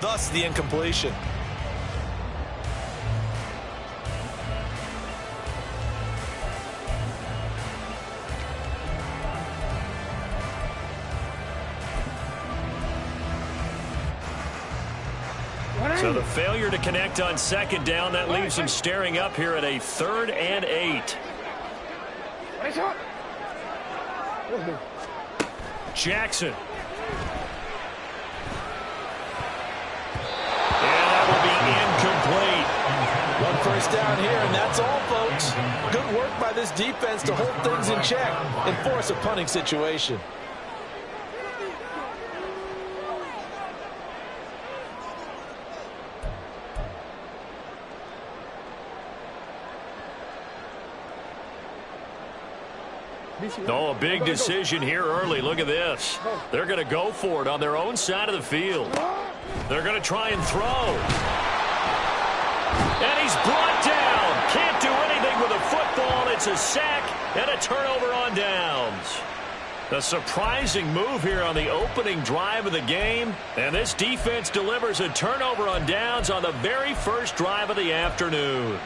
thus the incompletion. So the failure to connect on second down, that leaves him staring up here at a 3rd and 8. Jackson. And that will be incomplete. One first down here, and that's all, folks. Good work by this defense to hold things in check and force a punting situation. Oh, a big decision here early. Look at this. They're going to go for it on their own side of the field. They're going to try and throw. And he's brought down. Can't do anything with a football. It's a sack and a turnover on downs. A surprising move here on the opening drive of the game. And this defense delivers a turnover on downs on the very first drive of the afternoon.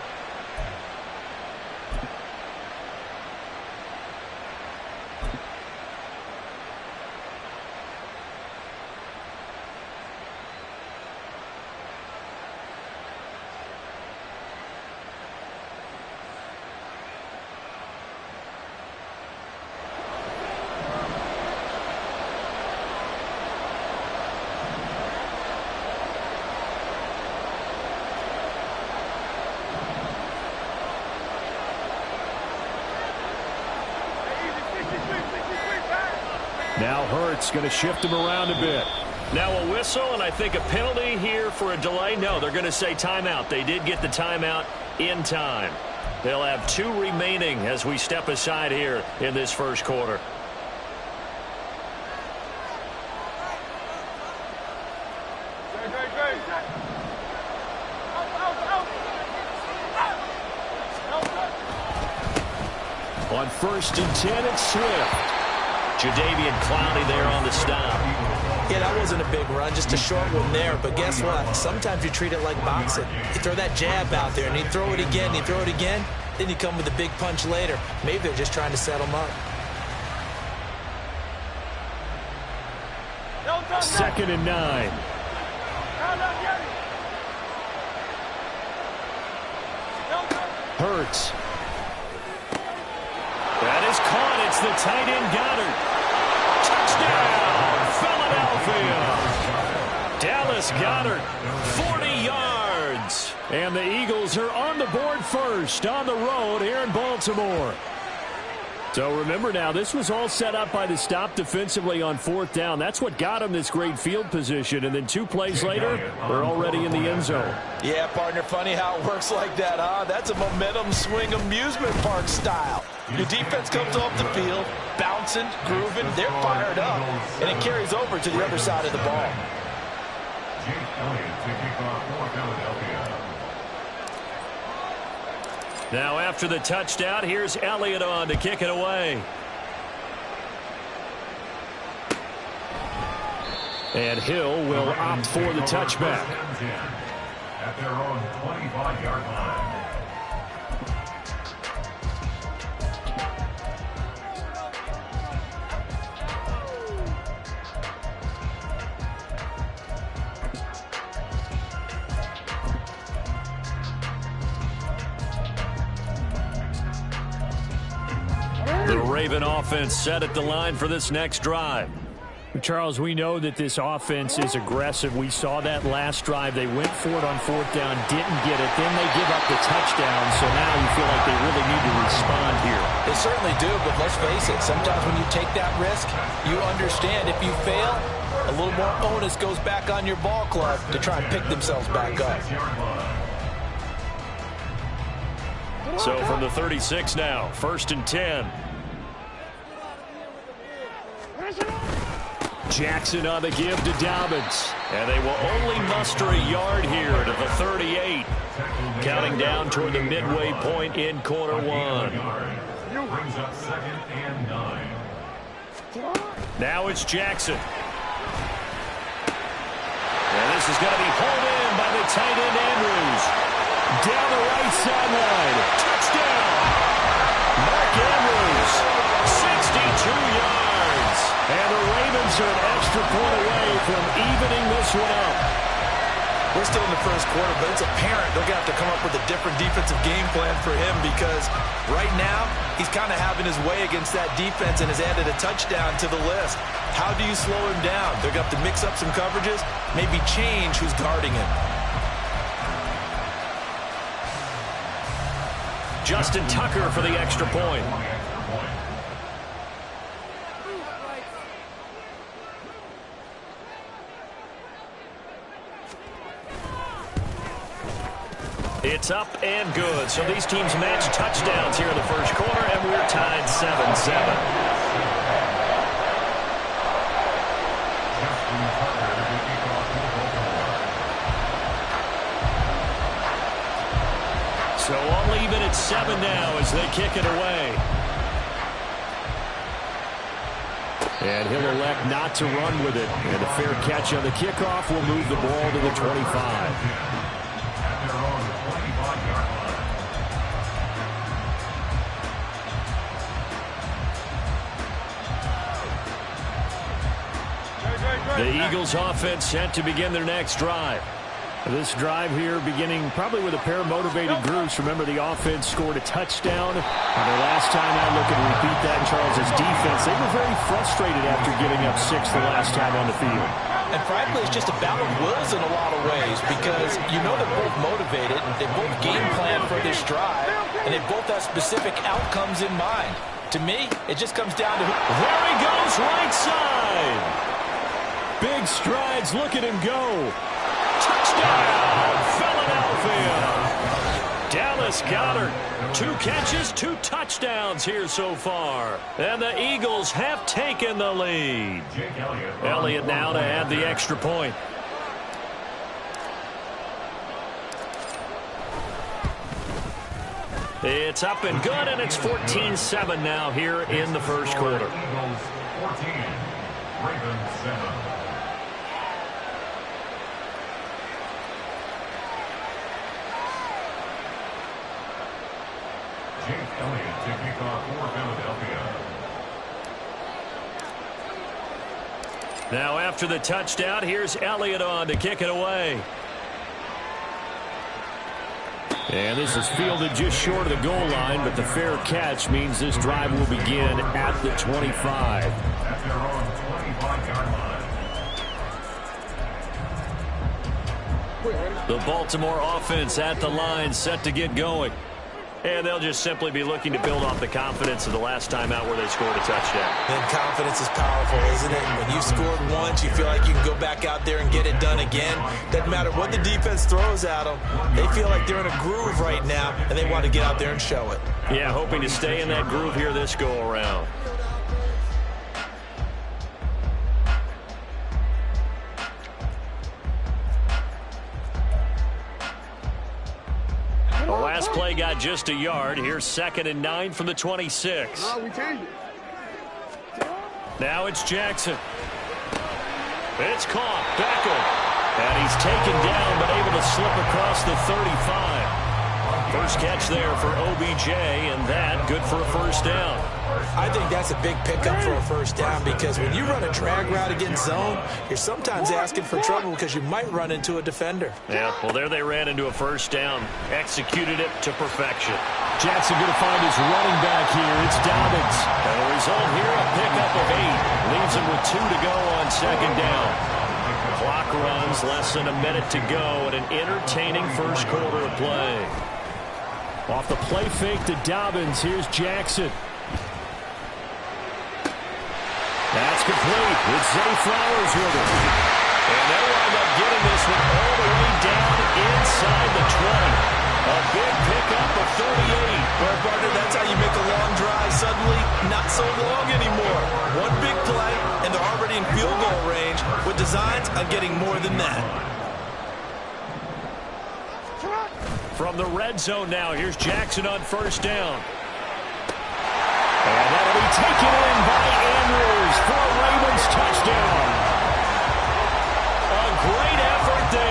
Now Hurts going to shift him around a bit. Now a whistle, and I think a penalty here for a delay. No, they're going to say timeout. They did get the timeout in time. They'll have 2 remaining as we step aside here in this first quarter. On 1st and 10, it's Swift. Jadeveon Clowney there on the stop. Yeah, that wasn't a big run, just a short one there. But guess what? Sometimes you treat it like boxing. You throw that jab out there, and you throw it again, and you throw it again. Then you come with a big punch later. Maybe they're just trying to set him up. 2nd and 9. Hurts. That is caught. It's the tight end Goddard. Touchdown, Philadelphia. Dallas Goddard, 40 yards. And the Eagles are on the board first on the road here in Baltimore. So remember now, this was all set up by the stop defensively on 4th down. That's what got them this great field position. And then 2 plays later, they're already in the end zone. Yeah, partner, funny how it works like that, huh? That's a momentum swing amusement park style. Your defense comes off the field, bouncing, grooving, they're fired up, and it carries over to the other side of the ball. Now after the touchdown, here's Elliott on to kick it away. And Hill will opt for the touchback. At their own 25-yard line. The Raven offense set at the line for this next drive. Charles, we know that this offense is aggressive. We saw that last drive. They went for it on 4th down, didn't get it. Then they give up the touchdown, so now you feel like they really need to respond here. They certainly do, but let's face it, sometimes when you take that risk, you understand if you fail, a little more onus goes back on your ball club to try and pick themselves back up. So from the 36 now, 1st and 10. Jackson on the give to Dobbins. And they will only muster a yard here to the 38. Counting down toward the midway point in quarter 1. Brings up 2nd and 9. Now it's Jackson. And this This is going to be hauled in by the tight end Andrews. Down the right sideline. Touchdown. Mark Andrews, 62 yards. And the Ravens are an extra point away from evening this one up. We're still in the first quarter, but it's apparent they're going to have to come up with a different defensive game plan for him because right now he's kind of having his way against that defense and has added a touchdown to the list. How do you slow him down? They're going to have to mix up some coverages, maybe change who's guarding him. Justin Tucker for the extra point. It's up and good. So these teams match touchdowns here in the first quarter, and we're tied 7-7. So all even at 7 now as they kick it away. And he'll elect not to run with it. And a fair catch on the kickoff will move the ball to the 25. The Eagles offense set to begin their next drive. This drive here beginning probably with a pair of motivated groups. Remember, the offense scored a touchdown. And the last time I look and repeat that in Charles' defense, they were very frustrated after giving up 6 the last time on the field. And frankly, it's just a battle of wills in a lot of ways because you know they're both motivated, they both game plan for this drive, and they both have specific outcomes in mind. To me, it just comes down to there he goes, right side. Big strides, look at him go. Touchdown, Philadelphia. Dallas Goedert, 2 catches, 2 touchdowns here so far. And the Eagles have taken the lead. Elliott now to add the extra point. It's up and good, and it's 14-7 now here in the first quarter. 14, Ravens 7. Jake Elliott to kick off for Philadelphia. Now after the touchdown, here's Elliott on to kick it away. And this is fielded just short of the goal line, but the fair catch means this drive will begin at the 25. At their own 25-yard line. The Baltimore offense at the line, set to get going. And they'll just simply be looking to build off the confidence of the last time out where they scored a touchdown. And confidence is powerful, isn't it? When you scored once, you feel like you can go back out there and get it done again. Doesn't matter what the defense throws at them. They feel like they're in a groove right now, and they want to get out there and show it. Yeah, hoping to stay in that groove here this go-around. The last play got just a yard. Here's 2nd and 9 from the 26. Now it's Jackson. It's caught. Beckham. And he's taken down, but able to slip across the 35. First catch there for OBJ, and that good for a first down. I think that's a big pickup for a first down because when you run a drag route against zone, you're sometimes asking for trouble because you might run into a defender. Yeah, well, there they ran into a first down. Executed it to perfection. Jackson going to find his running back here. It's Dobbins. And the result here, a pickup of 8. Leaves him with 2 to go on 2nd down. Clock runs, less than a minute to go, and an entertaining first quarter of play. Off the play fake to Dobbins, here's Jackson. That's complete with Zay Flowers with it. And they'll wind up getting this one all the way down inside the 20. A big pickup of 38. Well, partner, that's how you make a long drive suddenly not so long anymore. One big play, and they're already in field goal range with designs on getting more than that. From the red zone now, here's Jackson on first down. And that'll be taken in by Andrews for a Ravens touchdown. A great effort there.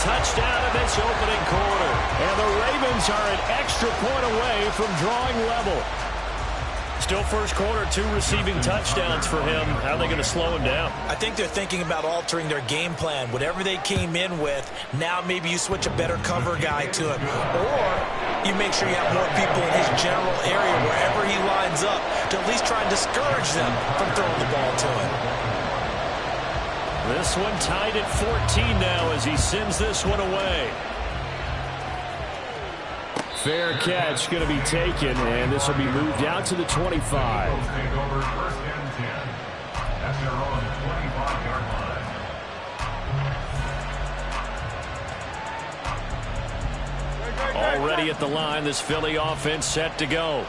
touchdown in this opening quarter. And the Ravens are an extra point away from drawing level. Still first quarter, 2 receiving touchdowns for him. How are they going to slow him down? I think they're thinking about altering their game plan. Whatever they came in with, now maybe you switch a better cover guy to him. Or you make sure you have more people in his general area wherever he lines up to at least try and discourage them from throwing the ball to him. This one tied at 14 now as he sends this one away. Fair catch going to be taken, and this will be moved out to the 25. Take over first and 10 at their own 25-yard line. Already at the line, this Philly offense set to go.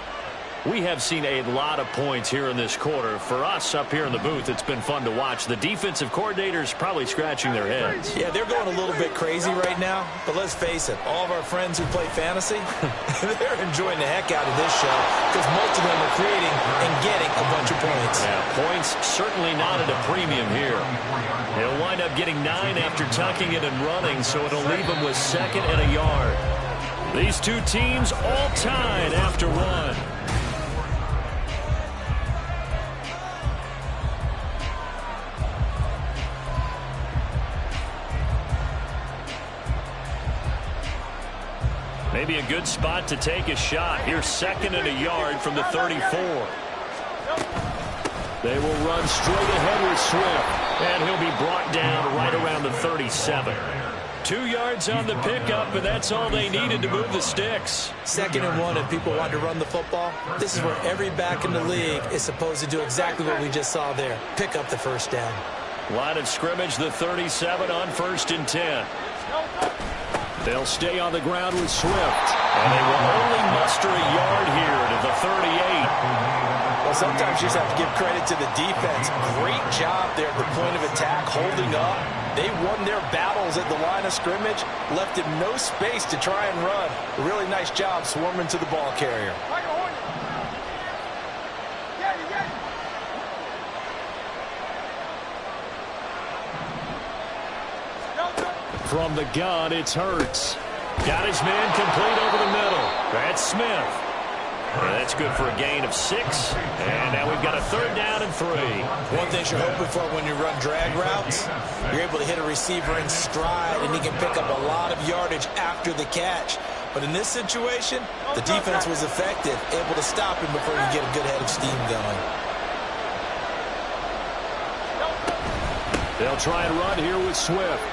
We have seen a lot of points here in this quarter. For us up here in the booth, it's been fun to watch. The defensive coordinators probably scratching their heads. Yeah, they're going a little bit crazy right now. But let's face it, all of our friends who play fantasy, they're enjoying the heck out of this show because most of them are creating and getting a bunch of points. Yeah, points certainly not at a premium here. He'll wind up getting 9 after tucking it and running, so it'll leave him with 2nd and a yard. These two teams all tied after 1. Maybe a good spot to take a shot. Here's 2nd and a yard from the 34. They will run straight ahead with Swift, and he'll be brought down right around the 37. 2 yards on the pickup, and that's all they needed to move the sticks. 2nd and 1, and people want to run the football. This is where every back in the league is supposed to do exactly what we just saw there. Pick up the first down. Line of scrimmage, the 37 on 1st and 10. They'll stay on the ground with Swift, and they will only muster a yard here to the 38. Well, sometimes you just have to give credit to the defense. Great job there at the point of attack, holding up. They won their battles at the line of scrimmage, left him no space to try and run. A really nice job swarming to the ball carrier. From the gun, it's Hurts. Got his man complete over the middle. That's Smith. That's good for a gain of 6. And now we've got a 3rd down and 3. One thing you're hoping for when you run drag routes, you're able to hit a receiver in stride, and he can pick up a lot of yardage after the catch. But in this situation, the defense was effective, able to stop him before he get a good head of steam going. They'll try and run here with Swift.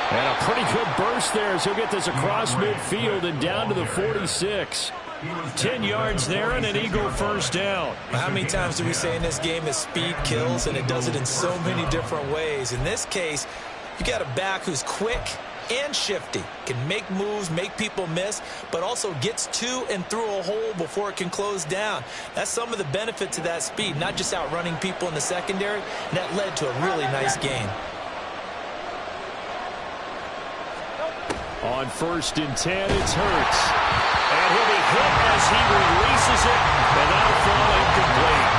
And a pretty good burst there as he'll get this across midfield and down to the 46. 10 yards there and an Eagle first down. How many times do we say in this game that speed kills, and it does it in so many different ways? In this case, you got a back who's quick and shifty, can make moves, make people miss, but also gets to and through a hole before it can close down. That's some of the benefit to that speed, not just outrunning people in the secondary, and that led to a really nice game. On 1st and 10, it's Hurts. And he'll be hit as he releases it, and that'll fall incomplete.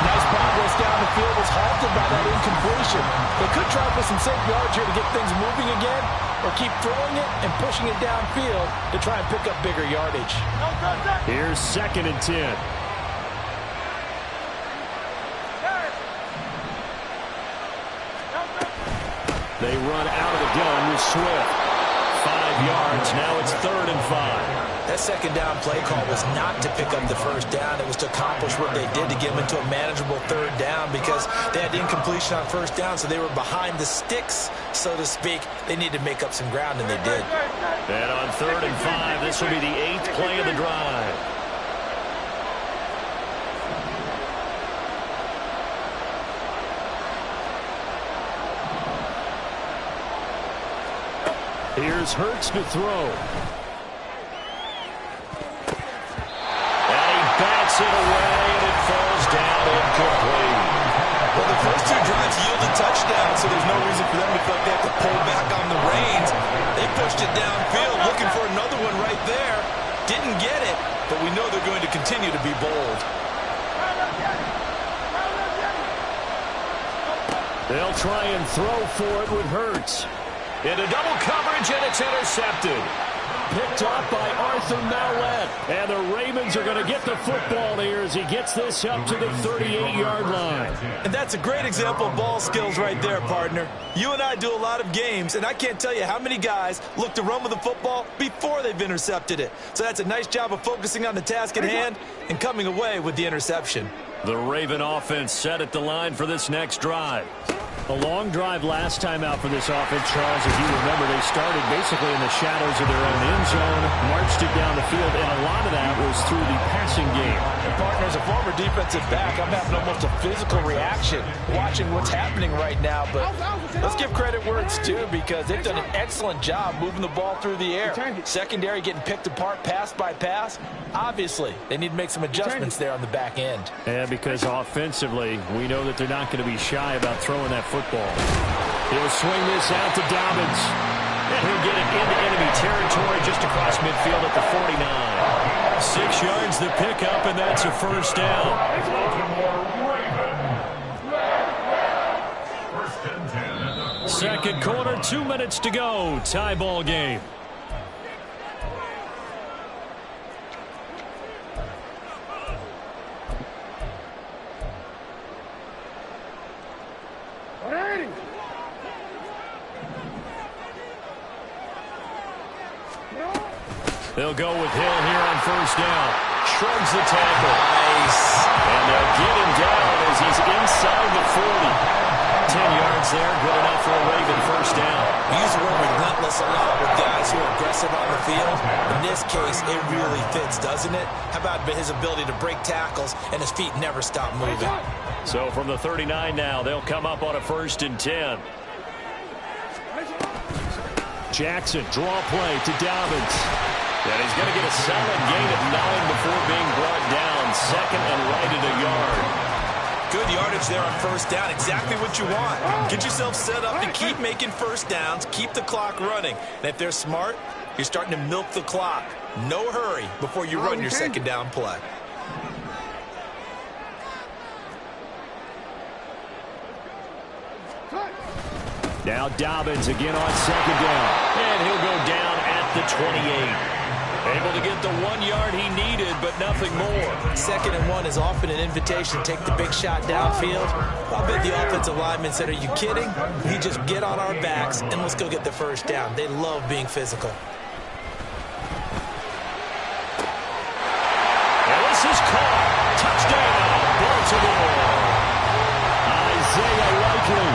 Nice progress down the field was halted by that incompletion. They could try for some safe yards here to get things moving again, or keep throwing it and pushing it downfield to try and pick up bigger yardage. Here's 2nd and 10. They run out of the gun with Swift. 5 yards, now it's 3rd and 5. That 2nd down play call was not to pick up the first down. It was to accomplish what they did to get them into a manageable 3rd down because they had incompletion on 1st down, so they were behind the sticks, so to speak. They needed to make up some ground, and they did. And on 3rd and 5, this will be the 8th play of the drive. Here's Hurts to throw. And he bats it away, and it falls down incomplete. Well, the first 2 drives yielded touchdowns, so there's no reason for them to feel like they have to pull back on the reins. They pushed it downfield, looking for another one right there. Didn't get it, but we know they're going to continue to be bold. They'll try and throw for it with Hurts. Into double coverage, and it's intercepted. Picked off by Arthur Mallett. And the Ravens are going to get the football here as he gets this up to the 38-yard line. And that's a great example of ball skills right there, partner. You and I do a lot of games, and I can't tell you how many guys look to run with the football before they've intercepted it. So that's a nice job of focusing on the task at hand and coming away with the interception. The Raven offense set at the line for this next drive. A long drive last time out for this offense, Charles. If you remember, they started basically in the shadows of their own end zone, marched it down the field, and a lot of that was through the passing game. And partner, as a former defensive back, I'm having almost a physical reaction watching what's happening right now. But let's give credit where it's due, because they've done an excellent job moving the ball through the air. Secondary getting picked apart pass by pass. Obviously, they need to make some adjustments there on the back end. Yeah, because offensively, we know that they're not going to be shy about throwing that football. He'll swing this out to Dobbins. And he'll get it into enemy territory just across midfield at the 49. 6 yards the pickup, and that's a first down. Second quarter, 2 minutes to go. Tie ball game. They'll go with Hill here on first down. Shrugs the tackle. Nice. And they'll get him down as he's inside the 40. 10 yards there, good enough for a Raven first down. We use the word relentless a lot with guys who are aggressive on the field. In this case, it really fits, doesn't it? How about his ability to break tackles and his feet never stop moving? So from the 39 now, they'll come up on a 1st and 10. Jackson, draw play to Dobbins. And he's going to get a solid gain of 9 before being brought down. Second and right at a yard. Good yardage there on first down. Exactly what you want. Get yourself set up to keep making first downs, keep the clock running. And if they're smart, you're starting to milk the clock. No hurry before you run your second down play. Now Dobbins again on second down. And he'll go down at the 28. Able to get the 1 yard he needed, but nothing more. 2nd and 1 is often an invitation to take the big shot downfield. I'll bet the offensive lineman said, are you kidding? We just get on our backs and let's go get the first down. They love being physical. And this is caught. Touchdown, Baltimore. Isaiah Likely,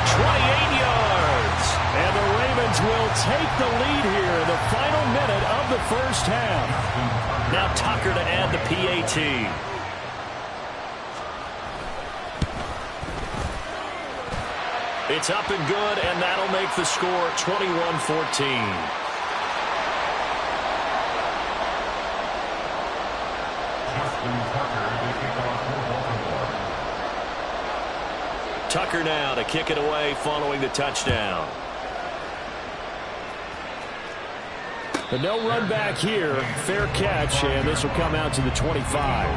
28 yards. and the Ravens will take the lead here in the final minute of the first half. Now Tucker to add the PAT. It's up and good, and that'll make the score 21-14. Tucker now to kick it away following the touchdown. But no run back here. Fair catch, and this will come out to the 25.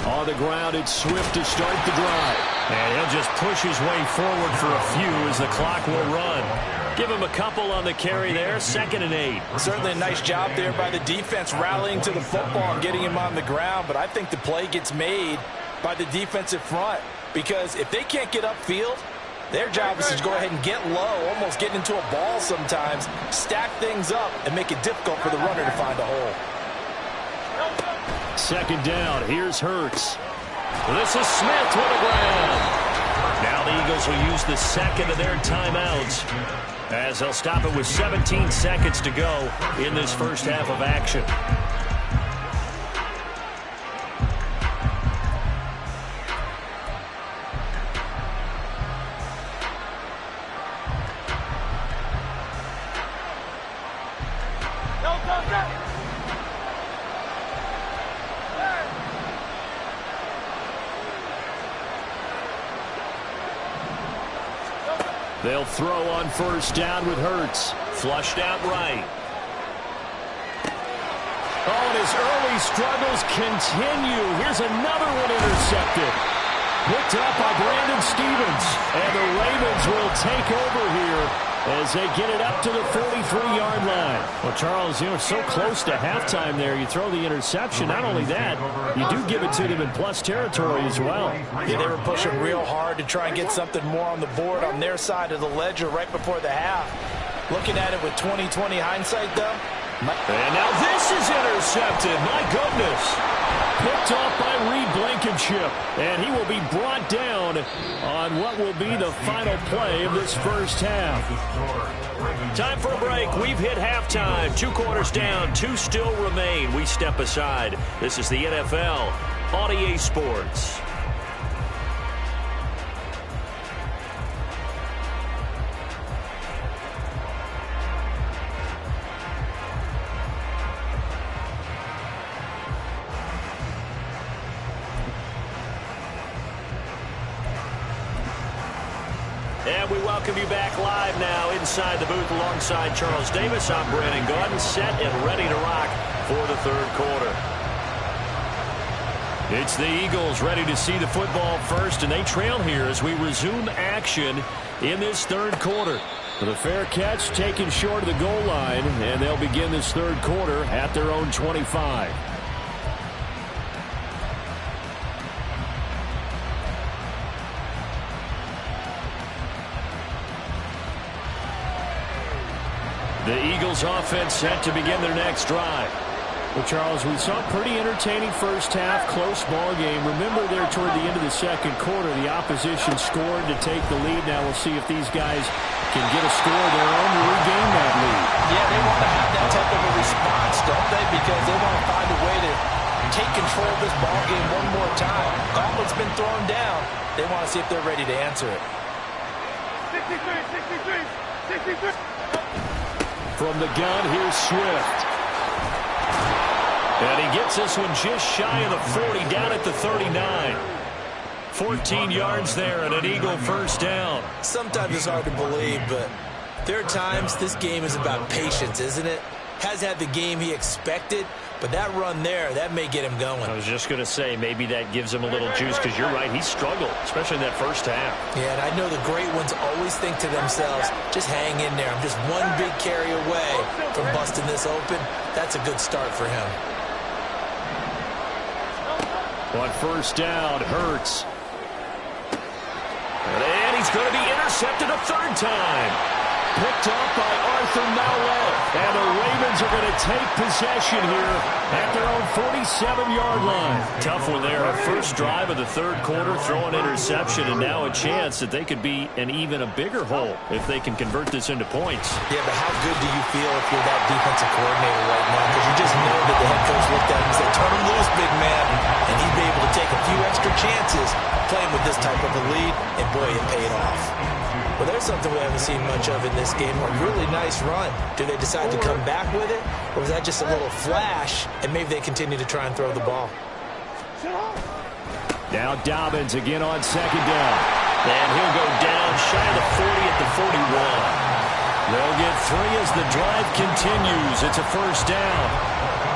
On the ground, it's Swift to start the drive. And he'll just push his way forward for a few as the clock will run. Give him a couple on the carry there. 2nd and 8. Certainly a nice job there by the defense rallying to the football and getting him on the ground. But I think the play gets made by the defensive front, because if they can't get upfield, their job is to go ahead and get low, almost get into a ball sometimes, stack things up, and make it difficult for the runner to find a hole. 2nd down. Here's Hurts. This is Smith with a grab. Now the Eagles will use the second of their timeouts as they'll stop it with 17 seconds to go in this first half of action. They'll throw on first down with Hurts. Flushed out right. Oh, and his early struggles continue. Here's another one intercepted. Picked up by Brandon Stevens. And the Ravens will take over here as they get it up to the 43-yard line. Well, Charles, you know, so close to halftime there. You throw the interception. Not only that, you do give it to them in plus territory as well. Yeah, they were pushing real hard to try and get something more on the board on their side of the ledger right before the half. Looking at it with 20/20 hindsight, though. And now this is intercepted. My goodness. Picked off by Reed Blankenship. And he will be brought down on what will be the final play of this first half. Time for a break. We've hit halftime. 2 quarters down. 2 still remain. We step aside. This is the NFL on EA Sports. And we welcome you back live now inside the booth alongside Charles Davis. I'm Brandon Gaudin, set and ready to rock for the third quarter. It's the Eagles ready to see the football first, and they trail here as we resume action in this third quarter. The fair catch taken short of the goal line, and they'll begin this third quarter at their own 25. The Eagles offense set to begin their next drive. Well, Charles, we saw a pretty entertaining first half, close ball game. Remember there toward the end of the second quarter, the opposition scored to take the lead. Now we'll see if these guys can get a score of their own to regain that lead. Yeah, they want to have that type of a response, don't they? Because they want to find a way to take control of this ball game one more time. Gauntlet's been thrown down. They want to see if they're ready to answer it. 63. From the gun, here's Swift. And he gets this one just shy of the 40, down at the 39. 14 yards there and an Eagle first down. Sometimes it's hard to believe, but there are times this game is about patience, isn't it? Has had the game he expected, but that run there, that may get him going. I was just going to say, maybe that gives him a little juice, because you're right, he struggled, especially in that first half. Yeah, and I know the great ones always think to themselves, just hang in there. I'm just one big carry away from busting this open. That's a good start for him. On first down, Hurts. And he's going to be intercepted a third time. Picked up by Arthur Maulet. And the Ravens are going to take possession here at their own 47-yard line. Tough one there. Our first drive of the third quarter, throw an interception, and now a chance that they could be in even a bigger hole if they can convert this into points. Yeah, but how good do you feel if you're that defensive coordinator right now? Because you just know that the head coach looked at him and said, turn him loose, big man. And he'd be able to take a few extra chances playing with this type of a lead, and boy, it paid off. Well, there's something we haven't seen much of in this game, a really nice run. Do they decide to come back with it, or was that just a little flash, and maybe they continue to try and throw the ball? Now Dobbins again on second down. And he'll go down shy of the 40 at the 41. They'll get 3 as the drive continues. It's a first down.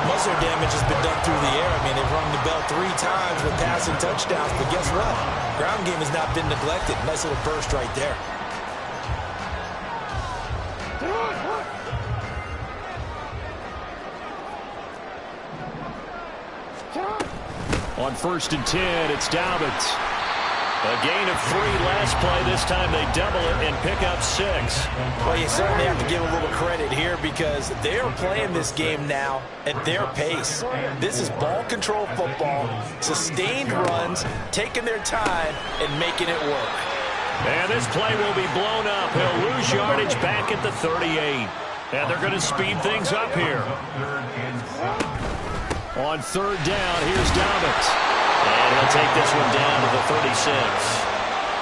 Most of their damage has been done through the air. I mean, they've rung the bell 3 times with passing touchdowns, but guess what? Ground game has not been neglected. Nice little burst right there. On first and 10, it's Dobbins. A gain of 3 last play. This time they double it and pick up 6. Well, you certainly have to give a little credit here because they are playing this game now at their pace. This is ball control football, sustained runs, taking their time and making it work. And this play will be blown up. He'll lose yardage back at the 38. And they're going to speed things up here. On third down, here's Dobbins. And he'll take this one down to the 36.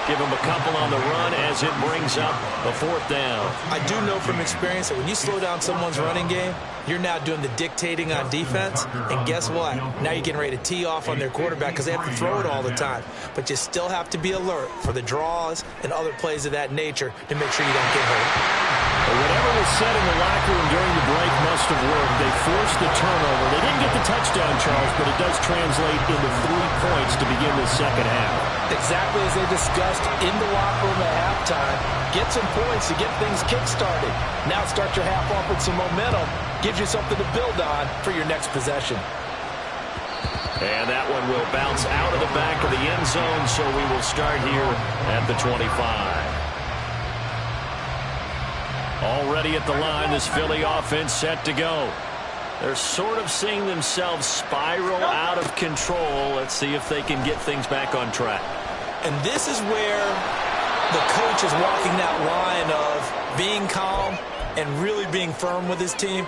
Give them a couple on the run as it brings up a 4th down. I do know from experience that when you slow down someone's running game, you're now doing the dictating on defense. And guess what? Now you're getting ready to tee off on their quarterback because they have to throw it all the time. But you still have to be alert for the draws and other plays of that nature to make sure you don't get hurt. Whatever was said in the locker room during the break must have worked. They forced the turnover. They didn't get the touchdown, Charles, but it does translate into 3 points to begin the second half. Exactly as they discussed in the locker room at halftime. Get some points to get things kick-started. Now start your half off with some momentum. Gives you something to build on for your next possession. And that one will bounce out of the back of the end zone, so we will start here at the 25. Already at the line, this Philly offense set to go. They're sort of seeing themselves spiral out of control. Let's see if they can get things back on track. And this is where the coach is walking that line of being calm and really being firm with his team.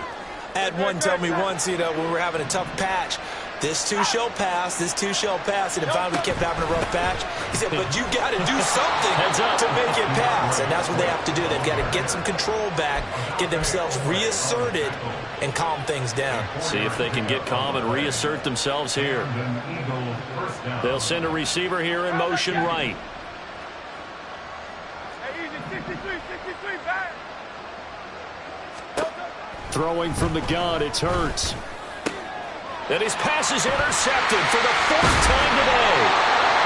I had one tell me once, when we were having a tough patch, this too shall pass, this too shall pass, and finally we kept having a rough patch. He said, but you got to do something to make it pass, and that's what they have to do. They've got to get some control back, get themselves reasserted, and calm things down. See if they can get calm and reassert themselves here. They'll send a receiver here in motion right. Throwing from the gun, it's Hurts. And his pass is intercepted for the 4th time today.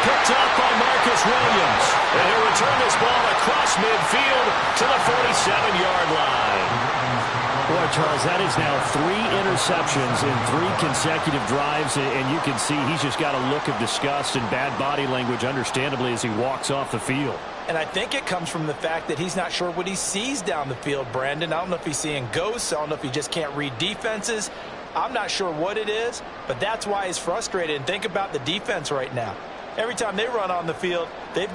Picked up by Marcus Williams. And he'll return this ball across midfield to the 47-yard line. Boy, Charles, that is now 3 interceptions in 3 consecutive drives. And you can see he's just got a look of disgust and bad body language, understandably, as he walks off the field. And I think it comes from the fact that he's not sure what he sees down the field, Brandon. I don't know if he's seeing ghosts. I don't know if he just can't read defenses. I'm not sure what it is, but that's why he's frustrated. And think about the defense right now. Every time they run on the field, they've gone